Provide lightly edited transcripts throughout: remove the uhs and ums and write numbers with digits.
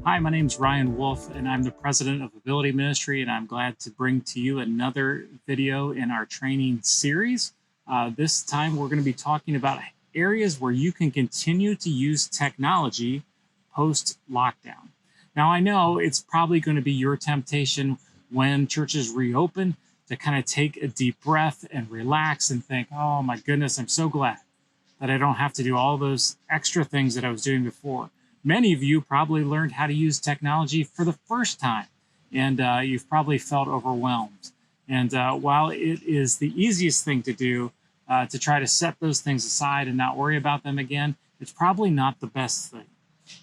Hi, my name is Ryan Wolfe, and I'm the president of Ability Ministry, and I'm glad to bring to you another video in our training series. This time, we're going to be talking about areas where you can continue to use technology post lockdown. Now, I know it's probably going to be your temptation when churches reopen to kind of take a deep breath and relax and think, oh my goodness, I'm so glad that I don't have to do all those extra things that I was doing before. Many of you probably learned how to use technology for the first time, and you've probably felt overwhelmed. And while it is the easiest thing to do to try to set those things aside and not worry about them again, it's probably not the best thing.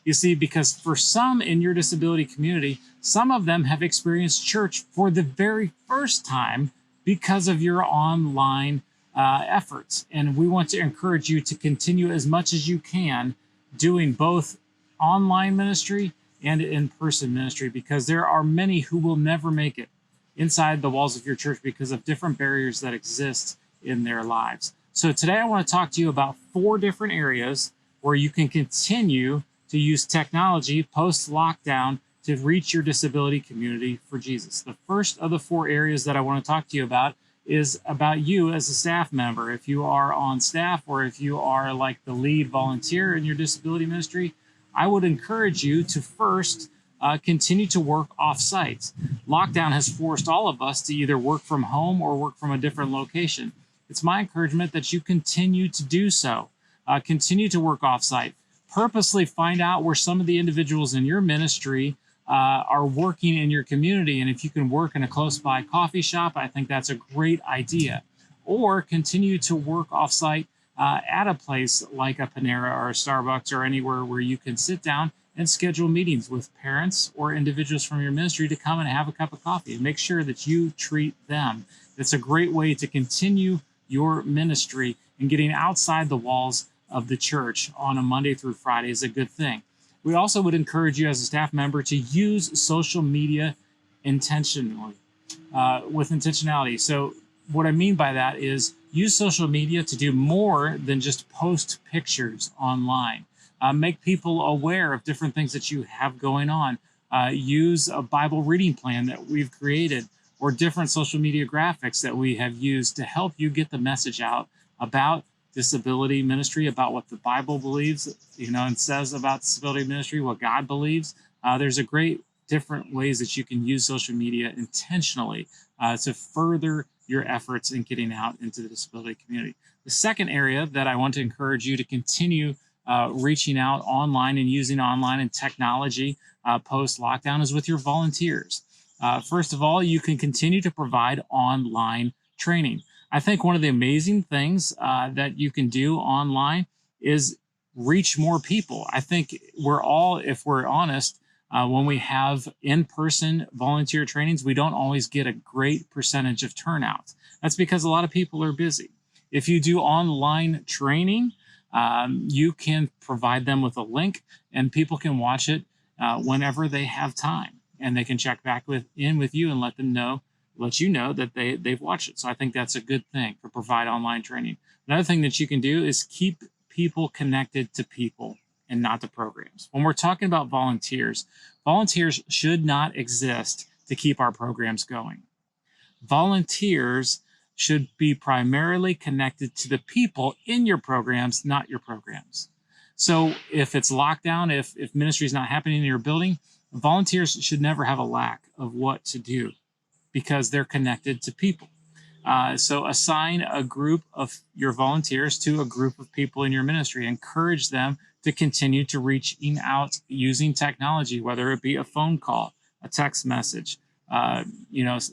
You see, because for some in your disability community, some of them have experienced church for the very first time because of your online efforts. And we want to encourage you to continue as much as you can doing both online ministry and in-person ministry, because there are many who will never make it inside the walls of your church because of different barriers that exist in their lives. So today I want to talk to you about 4 different areas where you can continue to use technology post-lockdown to reach your disability community for Jesus. The first of the 4 areas that I want to talk to you about is about you as a staff member. If you are on staff or if you are like the lead volunteer in your disability ministry, I would encourage you to first continue to work off-site. Lockdown has forced all of us to either work from home or work from a different location. It's my encouragement that you continue to do so. Continue to work off-site. Purposely find out where some of the individuals in your ministry are working in your community. And if you can work in a close by coffee shop, I think that's a great idea. Or continue to work off-site at a place like a Panera or a Starbucks or anywhere where you can sit down and schedule meetings with parents or individuals from your ministry to come and have a cup of coffee and make sure that you treat them. It's a great way to continue your ministry, and getting outside the walls of the church on a Monday through Friday is a good thing. We also would encourage you as a staff member to use social media intentionally, with intentionality. So what I mean by that is use social media to do more than just post pictures online. Make people aware of different things that you have going on. Use a Bible reading plan that we've created, or different social media graphics that we have used to help you get the message out about disability ministry, about what the Bible believes, and says about disability ministry, what God believes. There's a great different ways that you can use social media intentionally to further your efforts in getting out into the disability community. The second area that I want to encourage you to continue reaching out online and using online and technology post-lockdown is with your volunteers. First of all, you can continue to provide online training. I think one of the amazing things that you can do online is reach more people. I think we're all, if we're honest, when we have in-person volunteer trainings, we don't always get a great percentage of turnout. That's because a lot of people are busy. If you do online training, you can provide them with a link and people can watch it whenever they have time, and they can check back in with you and let you know that they've watched it. So I think that's a good thing for provide online training. Another thing that you can do is keep people connected to people and not to programs. When we're talking about volunteers should not exist to keep our programs going. Volunteers should be primarily connected to the people in your programs, not your programs. So if it's lockdown, if ministry is not happening in your building, volunteers should never have a lack of what to do because they're connected to people. So assign a group of your volunteers to a group of people in your ministry. Encourage them to continue to reaching out using technology, whether it be a phone call, a text message, a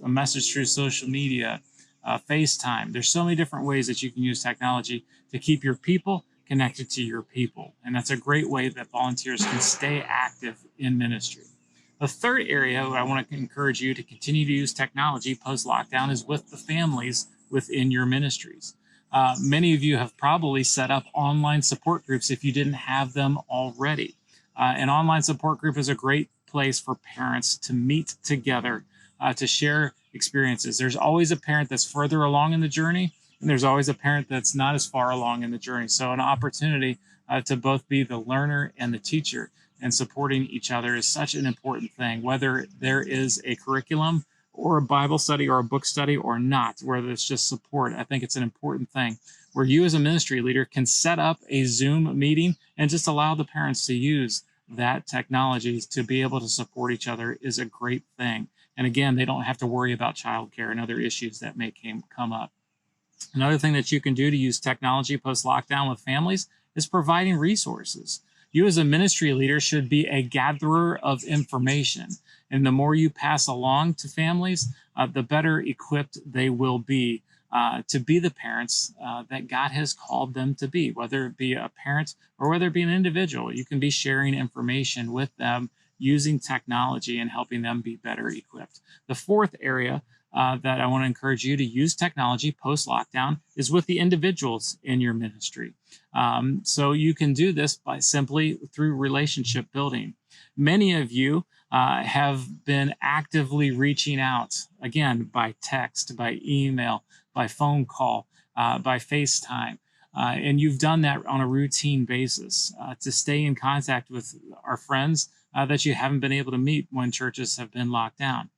message through social media, FaceTime. There's so many different ways that you can use technology to keep your people connected to your people. And that's a great way that volunteers can stay active in ministry. The third area I want to encourage you to continue to use technology post-lockdown is with the families within your ministries. Many of you have probably set up online support groups if you didn't have them already. An online support group is a great place for parents to meet together to share experiences. There's always a parent that's further along in the journey, and there's always a parent that's not as far along in the journey. So an opportunity to both be the learner and the teacher. and supporting each other is such an important thing, whether there is a curriculum or a Bible study or a book study or not, whether it's just support. I think it's an important thing where you as a ministry leader can set up a Zoom meeting and just allow the parents to use that technology to be able to support each other is a great thing. And again, they don't have to worry about childcare and other issues that may come up. Another thing that you can do to use technology post-lockdown with families is providing resources. You as a ministry leader should be a gatherer of information. And the more you pass along to families, the better equipped they will be to be the parents that God has called them to be, whether it be a parent or whether it be an individual. You can be sharing information with them using technology and helping them be better equipped. The fourth area that I want to encourage you to use technology post-lockdown is with the individuals in your ministry. So you can do this by simply through relationship building. Many of you have been actively reaching out, again, by text, by email, by phone call, by FaceTime. And you've done that on a routine basis to stay in contact with our friends that you haven't been able to meet when churches have been locked down.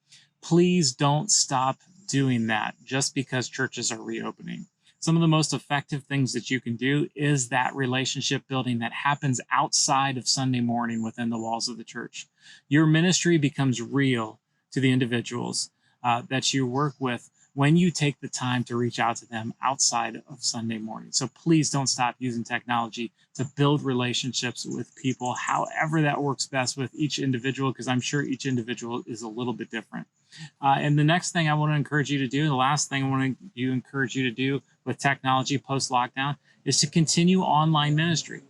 Please don't stop doing that just because churches are reopening. Some of the most effective things that you can do is that relationship building that happens outside of Sunday morning within the walls of the church. Your ministry becomes real to the individuals that you work with when you take the time to reach out to them outside of Sunday morning. So please don't stop using technology to build relationships with people, however that works best with each individual, because I'm sure each individual is a little bit different. And the next thing I want to encourage you to do, the last thing I want to encourage you to do with technology post-lockdown is to continue online ministry.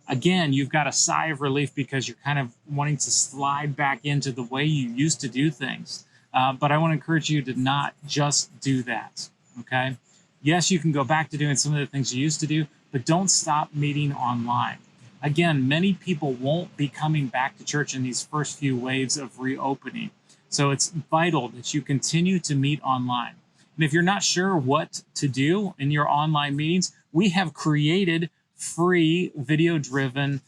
Again, you've got a sigh of relief because you're kind of wanting to slide back into the way you used to do things. But I want to encourage you to not just do that, okay? Yes, you can go back to doing some of the things you used to do, but don't stop meeting online. Again, many people won't be coming back to church in these first few waves of reopening. So it's vital that you continue to meet online. And if you're not sure what to do in your online meetings, we have created free video-driven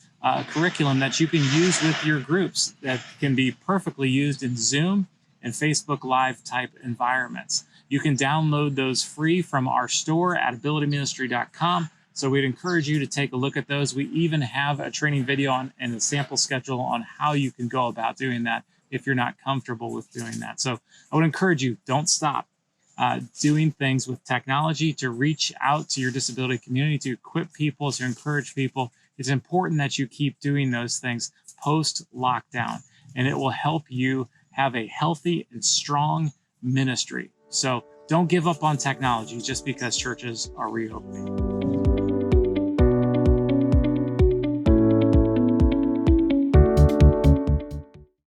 curriculum that you can use with your groups that can be perfectly used in Zoom and Facebook Live type environments. You can download those free from our store at abilityministry.com. So we'd encourage you to take a look at those. We even have a training video and a sample schedule on how you can go about doing that if you're not comfortable with doing that. So I would encourage you, don't stop doing things with technology to reach out to your disability community, to equip people, to encourage people. It's important that you keep doing those things post-lockdown, and it will help you have a healthy and strong ministry. So don't give up on technology just because churches are reopening.